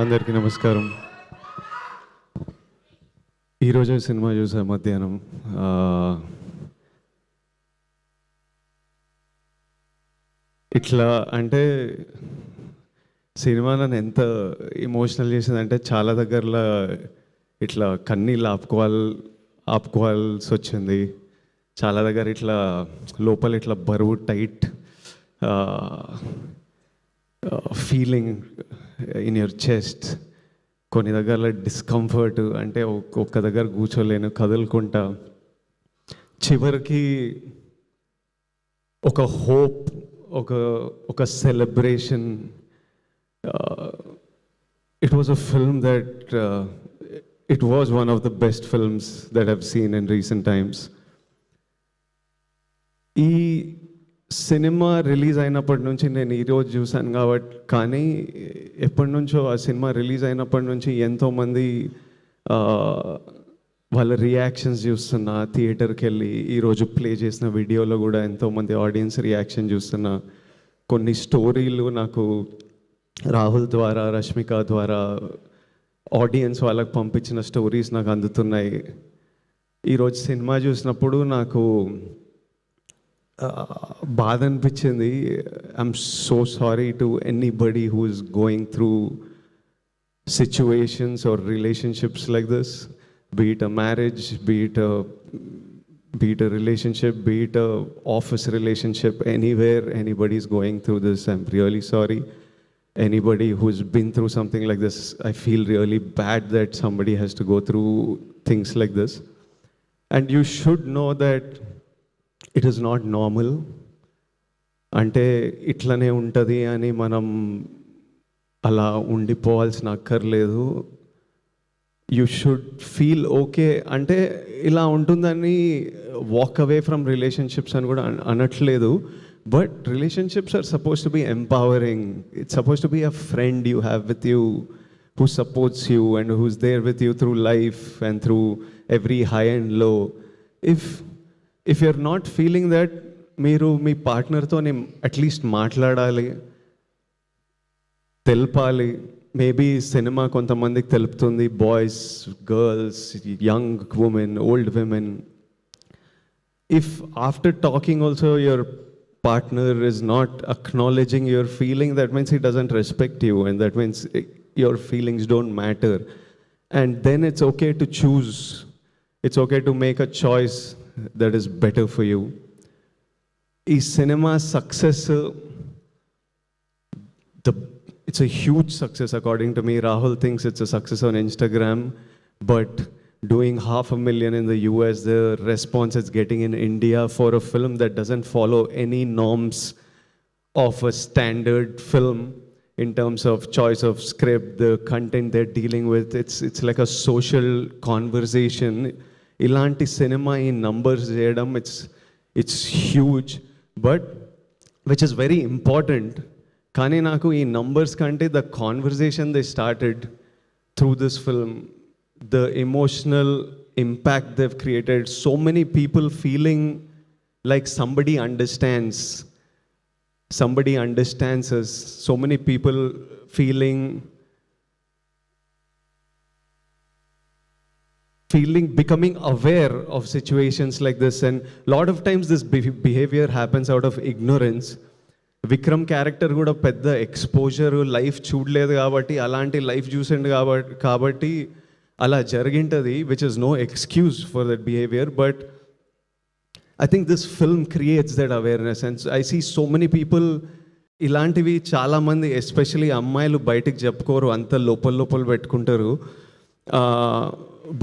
అందరికీ నమస్కారం. ఈరోజు సినిమా చూసా మధ్యాహ్నం. ఇట్లా అంటే సినిమా నన్ను ఎంత ఎమోషనల్ చేసిందంటే చాలా దగ్గరలో ఇట్లా కన్నీళ్ళు ఆపుకోవాల్సి వచ్చింది. చాలా దగ్గర ఇట్లా లోపల ఇట్లా బరువు tight feeling in your chest. కొన్ని దగ్గర డిస్కంఫర్ట్, అంటే ఒక్క దగ్గర కూర్చోలేను, కదులుకుంటా. చివరికి ఒక హోప్, ఒక celebration. It was a film that it was one of the best films that have seen in recent times. ఈ సినిమా రిలీజ్ అయినప్పటి నుంచి నేను ఈరోజు చూశాను కాబట్టి, కానీ ఎప్పటి నుంచో ఆ సినిమా రిలీజ్ అయినప్పటి నుంచి ఎంతోమంది వాళ్ళ రియాక్షన్స్ చూస్తున్నా. థియేటర్కి వెళ్ళి ఈరోజు ప్లే చేసిన వీడియోలో కూడా ఎంతోమంది ఆడియన్స్ రియాక్షన్ చూస్తున్నా. కొన్ని స్టోరీలు నాకు రాహుల్ ద్వారా, రష్మిక ద్వారా ఆడియన్స్ వాళ్ళకి పంపించిన స్టోరీస్ నాకు అందుతున్నాయి. ఈరోజు సినిమా చూసినప్పుడు నాకు బాధ అనిపించింది. I'm so sorry to anybody who is going through situations or relationships like this, be it a marriage, be it a relationship, be it a office relationship, anywhere anybody is going through this, I'm really sorry. Anybody who's been through something like this, I feel really bad that somebody has to go through things like this. And you should know that it is not normal. అంటే ఇట్లనే ఉంటుంది అని మనం అలా ఉండిపోవాల్సిన అక్కర్లేదు. You should feel okay. అంటే ఇలా ఉంటుందని వాక్ అవే ఫ్రమ్ రిలేషన్షిప్స్ అని కూడా అనట్లేదు. But relationships are suppose to be empowering. It's suppose to be a friend you have with you, who supports you and who's there with you through life and through every high and low. If you're not feeling that, మీరు మీ పార్ట్నర్తో at least మాట్లాడాలి, తెలపాలి. Maybe cinema కొంతమందికి తెలుపుతుంది, boys, girls, young women, old women. If after talking also your partner is not acknowledging your feeling, that means he doesn't respect you, and that means your feelings don't matter. And then it's okay to choose. It's okay to make a choice that is better for you. Is cinema success? It's a huge success according to me. Rahul thinks it's a success on Instagram, but doing 500,000 in the US, the response it's getting in India for a film that doesn't follow any norms of a standard film in terms of choice of script, the content they're dealing with. It's like a social conversation. Ilanti cinema in numbers cheyadam, it's huge, but which is very important. Kani naku ee numbers kante the conversation they started through this film, the emotional impact they've created, so many people feeling like somebody understands us, so many people becoming aware of situations like this. And a lot of times this behavior happens out of ignorance. Vikram character కూడా పెద్ద exposure life చూడలేదు కాబట్టి, అలాంటి life చూసిండు కాబట్టి అలా జరిగింటుంది, which is no excuse for that behaviour. But I think this film creates that awareness. And I see so many people, ఇలాంటివి చాలామంది, ఎస్పెషలీ అమ్మాయిలు బయటికి చెప్పుకోరు, అంత లోపల పెట్టుకుంటారు.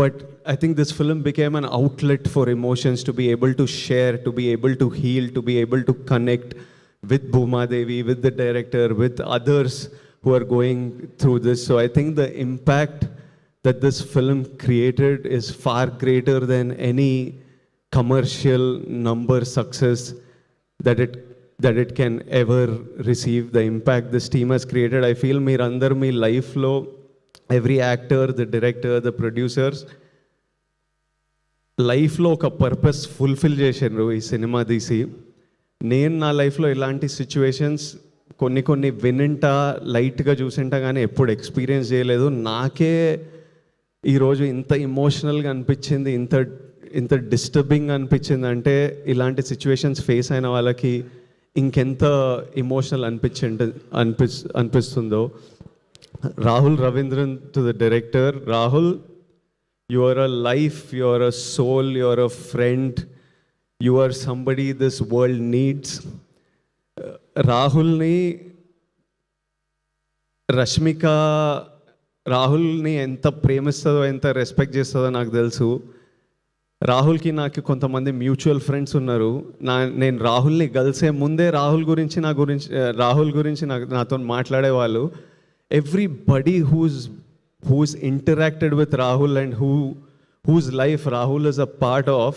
But I think this film became an outlet for emotions, to be able to share, to be able to heal, to be able to connect with Bhuma Devi, with the director, with others who are going through this. So I think the impact that this film created is far greater than any commercial number success that it can ever receive. The impact this team has created, I feel meer andar mee life lo, every actor, the director, the producers, లైఫ్లో ఒక purpose fulfil చేసారు ఈ cinema తీసి. నేను నా లైఫ్లో ఇలాంటి situations కొన్ని కొన్ని వినింటా లైట్గా చూసింటా కానీ ఎప్పుడు ఎక్స్పీరియన్స్ చేయలేదు. నాకే ఈరోజు ఇంత ఇమోషనల్గా అనిపించింది, ఇంత ఇంత డిస్టర్బింగ్ అనిపించింది అంటే ఇలాంటి సిచ్యువేషన్స్ ఫేస్ అయిన వాళ్ళకి ఇంకెంత ఇమోషనల్ అనిపిస్తుందో. Rahul Ravindran to the director. Rahul, you are a life, you are a soul, you are a friend, you are somebody this world needs. రాహుల్ని రష్మిక రాహుల్ని ఎంత ప్రేమిస్తుందో, ఎంత రెస్పెక్ట్ చేస్తుందో నాకు తెలుసు. రాహుల్కి నాకు కొంతమంది మ్యూచువల్ ఫ్రెండ్స్ ఉన్నారు. నేను రాహుల్ని కలిసే ముందే రాహుల్ గురించి నాతో మాట్లాడేవాళ్ళు. Everybody who's interacted with Rahul and whose life Rahul is a part of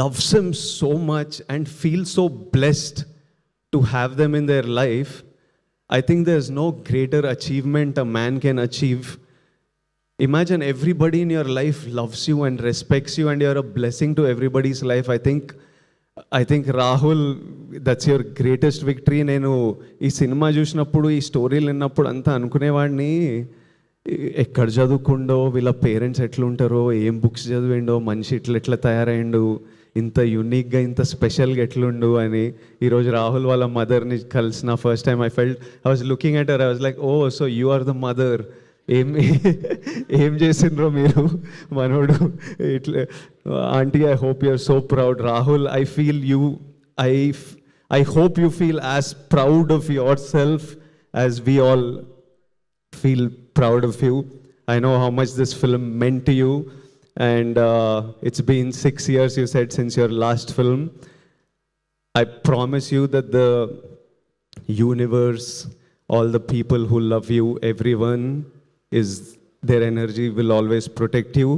loves him so much and feels so blessed to have them in their life. I think there's no greater achievement a man can achieve. Imagine everybody in your life loves you and respects you and you're a blessing to everybody's life. I think Rahul, that's your greatest victory. నేను ఈ cinema చూసినప్పుడు, ఈ స్టోరీలు విన్నప్పుడు అంతా అనుకునేవాడిని, ఎక్కడ చదువుకుండో, వీళ్ళ పేరెంట్స్ ఎట్లుంటారో, ఏం బుక్స్ చదివిండో, మనిషి ఎట్లా తయారైండు, ఇంత యూనిక్గా ఇంత స్పెషల్గా ఎట్లుండు అని. ఈరోజు రాహుల్ వాళ్ళ మదర్ని కలిసిన first time I was looking at her, I was like, oh so you are the mother. ఏం చేసిండ్రో మీరు మనోడు ఇట్లా. Aunty, I hope you are so proud. Rahul, I feel you, I hope you feel as proud of yourself as we all feel proud of you. I know how much this film meant to you, and it's been 6 years, you said, since your last film. I promise you that the universe, all the people who love you, everyone, their energy will always protect you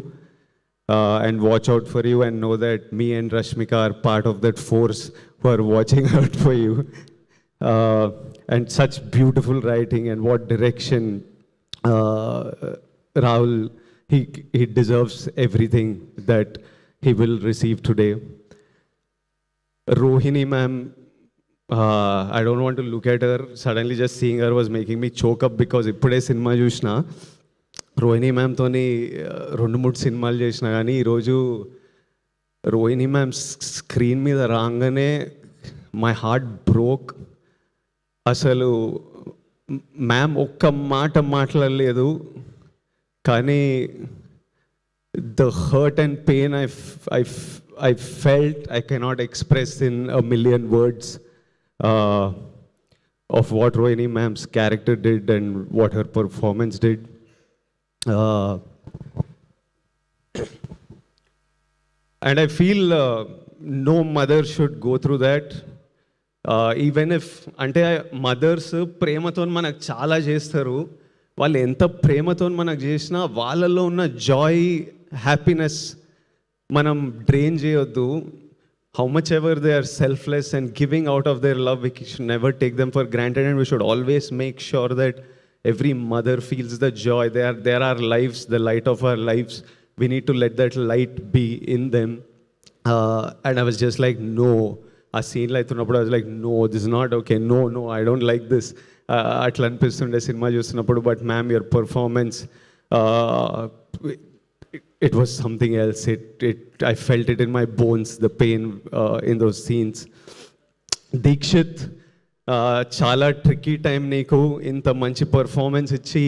and watch out for you, and know that me and Rashmika are part of that force who are watching out for you. And such beautiful writing, and what direction. Rahul, he deserves everything that he will receive today. Rohini ma'am, I don't want to look at her. Suddenly just seeing her was making me choke up, because ఇప్పుడే cinema చూసిన. రోహిణి మ్యామ్తోని 2-3 సినిమాలు చేసిన, కానీ ఈరోజు Rohini ma'am screen మీద రాగానే my heart broke. అసలు ma'am ఒక్క మాట మాట్లాడలేదు, కానీ the hurt and pain I felt I cannot express in a million words of what Rohini ma'am's character did and what her performance did. And I feel no mother should go through that. Even if, అంటే mothers ప్రేమతో మనకు చాలా చేస్తారు, వాళ్ళు ఎంత ప్రేమతో మనకు చేసినా వాళ్ళలో ఉన్న జాయ్, హ్యాపీనెస్ మనం డ్రైన్ చేయొద్దు. How much ever they are selfless and giving out of their love, we should never take them for granted, and we should always make sure that every mother feels the joy. They are our lives, the light of our lives. We need to let that light be in them. And I was just like, no. A scene like I was like, no, this is not okay. No, I don't like this. Atla anpistunde cinema chustunappudu, but ma'am, your performance, it was something else. I felt it in my bones, the pain in those scenes. Deekshith, చాలా tricky time నీకు. ఇంత మంచి performance ఇచ్చి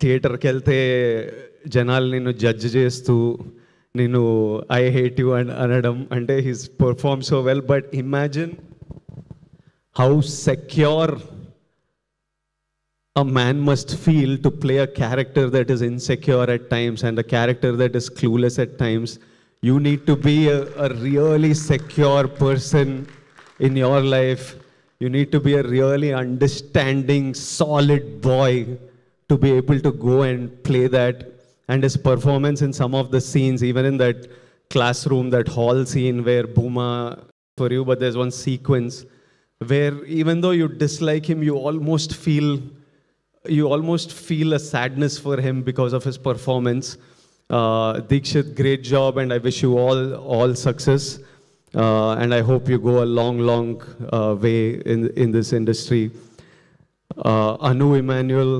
థియేటర్కి వెళ్తే జనాలు నిన్ను judge చేస్తూ నేను ఐ హేట్ యూ అనడం, అంటే his perform so well. But imagine how secure a man must feel to play a character that is insecure at times and a character that is clueless at times. You need to be a really secure person in your life. You need to be a really understanding, solid boy to be able to go and play that. And his performance in some of the scenes, even in that classroom, that hall scene where Bhuma for you, but there's one sequence where even though you dislike him, you almost feel a sadness for him because of his performance. Deekshith, great job, and I wish you all success. and I hope you go a long, long way in this industry. Anu Emmanuel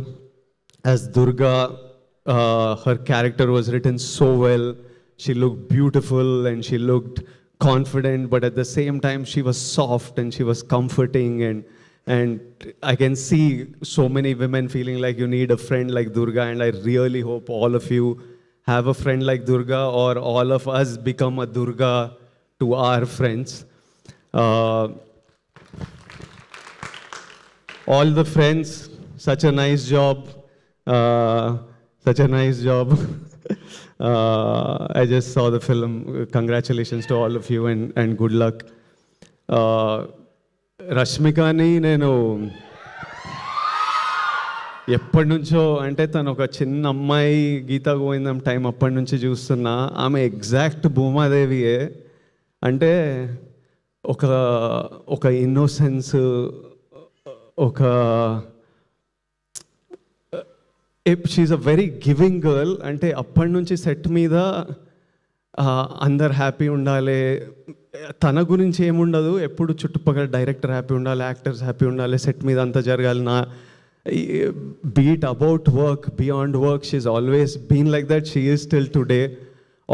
as Durga, her character was written so well. She looked beautiful and she looked confident, but at the same time she was soft and she was comforting, and I can see so many women feeling like you need a friend like Durga, and I really hope all of you have a friend like Durga, or all of us become a Durga to our friends. All the friends, such a nice job. Such a nice job. I just saw the film. Congratulations to all of you, and good luck. రష్మికని నేను ఎప్పటి నుంచో, అంటే తను ఒక చిన్న అమ్మాయి, గీతా గోవిందం time అప్పటి నుంచి చూస్తున్నా. ఆమె ఎగ్జాక్ట్ భూమాదేవియే. అంటే ఒక ఇన్నోసెన్స్, ఒక she's a very giving girl. అంటే అప్పటి నుంచి సెట్ మీద అందరు హ్యాపీ ఉండాలి, తన గురించి ఏముండదు, ఎప్పుడు చుట్టుపక్కల డైరెక్టర్ హ్యాపీ ఉండాలి, యాక్టర్స్ హ్యాపీ ఉండాలి, సెట్ మీద అంతా జరగాలి. Be it about work, beyond work, she's always been like that. She is still today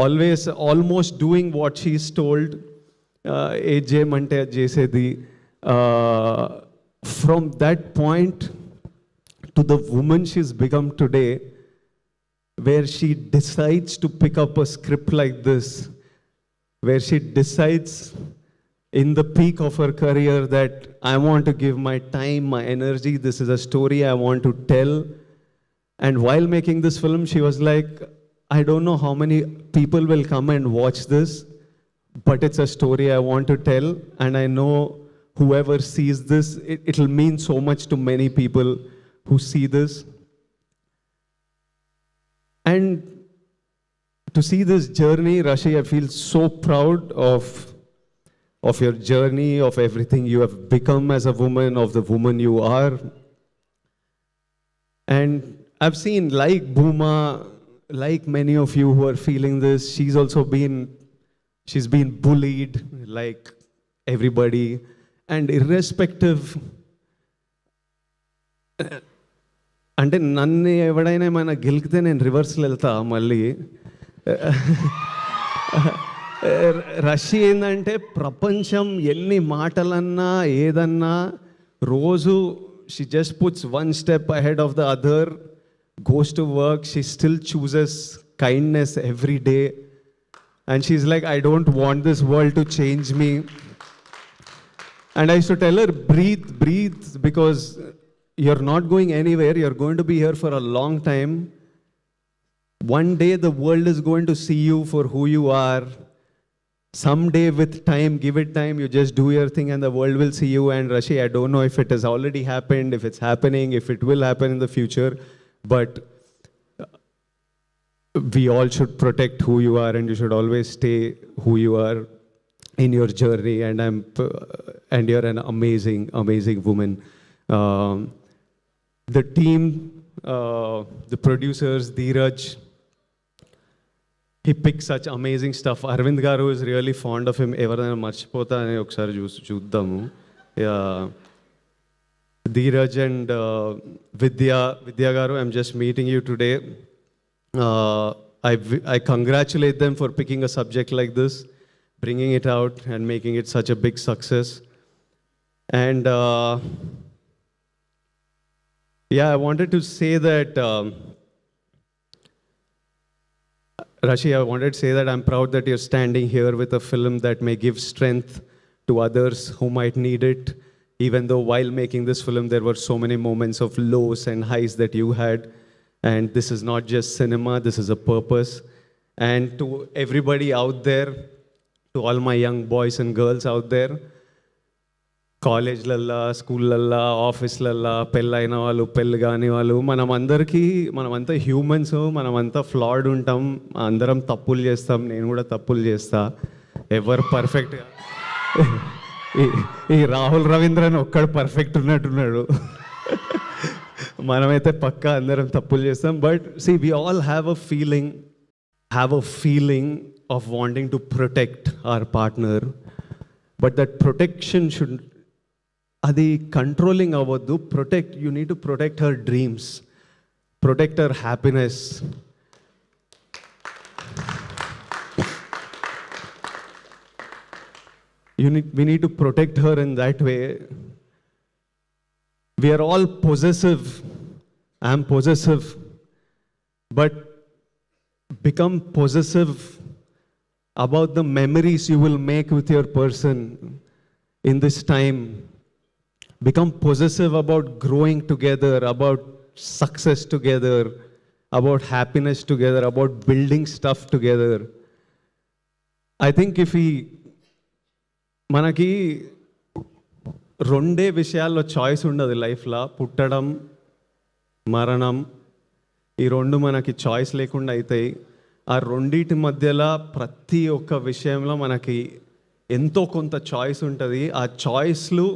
always almost doing what she is told. ఏది చేయమంటే అది చేసేది. From that point to the woman she's become today, where she decides to pick up a script like this, where she decides in the peak of her career that I want to give my time, my energy, this is a story I want to tell. And while making this film, she was like, I don't know how many people will come and watch this, but it's a story I want to tell, and I know whoever sees this, it'll mean so much to many people who see this. And to see this journey, Rashi, I feel so proud of your journey, of everything you have become as a woman, of the woman you are. And I've seen, like Bhuma, like many of you who are feeling this, she's been bullied like everybody. And irrespective, అంటే నన్ను ఎవడైనా ఏమైనా గెలికితే నేను రివర్స్లో వెళ్తా మళ్ళీ. రష్య ఏంటంటే ప్రపంచం ఎన్ని మాటలన్నా ఏదన్నా రోజు she just puts one step ahead of the other, goes to work, she still chooses kindness every day, and she's like, I don't want this world to change me. And I used to tell her, breathe, because you're not going anywhere. You're going to be here for a long time. One day the world is going to see you for who you are. Someday, with time, give it time, you just do your thing and the world will see you. And Rashi, I don't know if it has already happened, if it's happening, if it will happen in the future, but we all should protect who you are, and you should always stay who you are in your journey. And you're an amazing, amazing woman. The team, the producers, Dheeraj, he picks such amazing stuff. Arvind Garu is really fond of him. Everything marchipota ane okkari chuddamu. Dheeraj and Vidya Garu, I'm just meeting you today. I congratulate them for picking a subject like this, bringing it out and making it such a big success. And yeah, I wanted to say that, Rashi, I wanted to say that I'm proud that you're standing here with a film that may give strength to others who might need it, even though while making this film, there were so many moments of lows and highs that you had. And this is not just cinema, this is a purpose. And to everybody out there, to all my young boys and girls out there, కాలేజ్లల్లా, స్కూళ్ళల్లా, ఆఫీస్లల్లా, పెళ్ళైన వాళ్ళు, పెళ్ళి కాని వాళ్ళు, మనమంతా humans, మనమంతా ఫ్లాడ్ ఉంటాం, అందరం తప్పులు చేస్తాం, నేను కూడా తప్పులు చేస్తా. ఎవరు పర్ఫెక్ట్గా, ఈ రాహుల్ రవీంద్రన్ ఒక్కడు పర్ఫెక్ట్ ఉన్నట్టున్నాడు. మనమైతే పక్కా అందరం తప్పులు చేస్తాం. But see, we all have a feeling of wanting to protect our partner, but that protection should, అది కంట్రోలింగ్ అవ్వద్దు. You need to protect her dreams, protect her happiness. We need to protect her in that way. We are all possessive. I am possessive. But become possessive about the memories you will make with your person in this time. Become possessive about growing together, about success together, about happiness together, about building stuff together. I think if we మనకి రెండే విషయాల్లో choice ఉండదు లైఫ్లో, పుట్టడం, మరణం. ఈ రెండు మనకి చాయిస్ లేకుండా అవుతాయి. ఆ రెండింటి మధ్యలో ప్రతి ఒక్క విషయంలో మనకి ఎంతో కొంత చాయిస్ ఉంటుంది. ఆ చాయిస్లు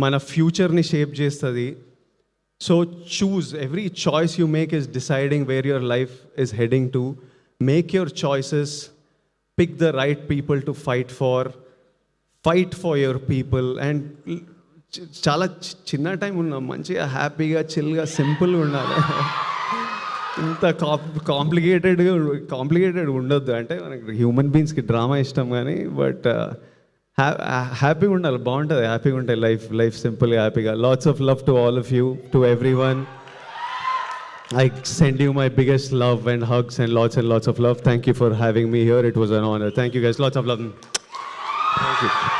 మన ఫ్యూచర్ని షేప్ చేస్తుంది. So choose, every choice you make is deciding where your life is heading to. Make your choices, pick the right people to fight for your people. And చాలా చిన్న టైం ఉన్నాం, మంచిగా హ్యాపీగా చిల్గా సింపుల్గా ఉండాలి. ఇంత కాంప్లికేటెడ్ ఉండొద్దు. అంటే మనకి హ్యూమన్ బీయింగ్స్కి డ్రామా ఇష్టం కానీ, బట్ హ్యాపీగా ఉండాలి, బాగుంటుంది, హ్యాపీగా ఉంటాయి లైఫ్ సింపుల్గా హ్యాపీగా. Lots of love to all of you, to every one. I send you my biggest love and hugs and lots of love. Thank you for having me here. It was an honor. Thank you guys. Lots of love. Thank you.